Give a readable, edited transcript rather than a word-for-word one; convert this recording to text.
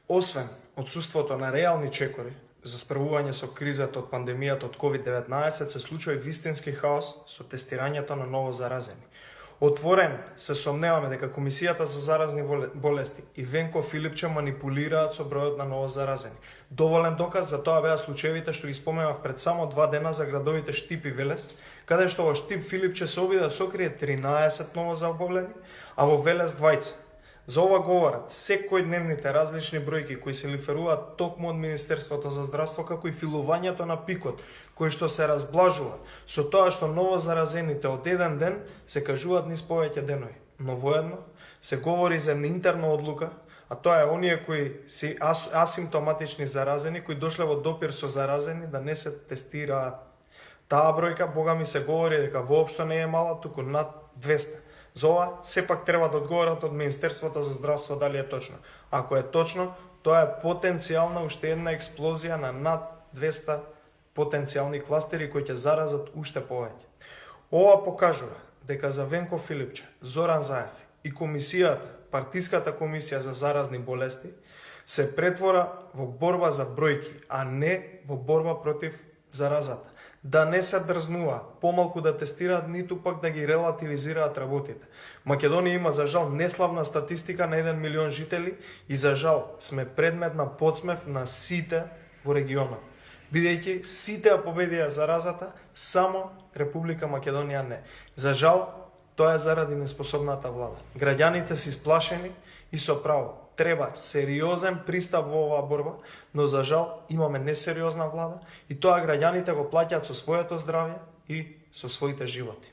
Освен отсуството на реални чекори за справување со кризата од пандемијата од COVID-19, се случува и вистински хаос со тестирањето на ново заразени. Отворено се сомневаме дека Комисијата за заразни болести и Венко Филипче манипулираат со бројот на ново заразени. Доволен доказ за тоа беа случаевите што ги споменав пред само 2 дена за градовите Штип и Велес, каде што во Штип Филипче се обиде да сокрие 13 ново заболени, а во Велес 20. За ова говорат секојдневните различни бројки кои се лиферуваат токму од Министерството за здравство, како и филувањето на пикот, кој што се разблажува со тоа што ново заразените од еден ден се кажуваат низ повеќе денови. Но воедно се говори за интерна одлука, а тоа е оние кои се асимптоматични заразени, кои дошле во допир со заразени да не се тестираат. Таа бројка, бога ми, се говори дека воопшто не е мала, туку над 200. За ова сепак треба да одговорат од Министерството за здравство дали е точно. Ако е точно, тоа е потенцијална уште една експлозија на над 200 потенцијални кластери кои ќе заразат уште повеќе. Ова покажува дека за Венко Филипче, Зоран Заев и комисијата, партиската комисија за заразни болести, се претвора во борба за бројки, а не во борба против заразата. Да не се дрзнува, помалку да тестираат, ниту пак да ги релативизираат работите. Македонија има за жал неславна статистика на 1 милион жители и за жал сме предмет на подсмев на сите во регионот. Бидејќи сите ја победија заразата, само Република Македонија не. За жал, тоа е заради неспособната влада. Граѓаните се исплашени и со право. Треба сериозен пристап во оваа борба, но за жал имаме несериозна влада и тоа граѓаните го плаќаат со своето здравје и со своите животи.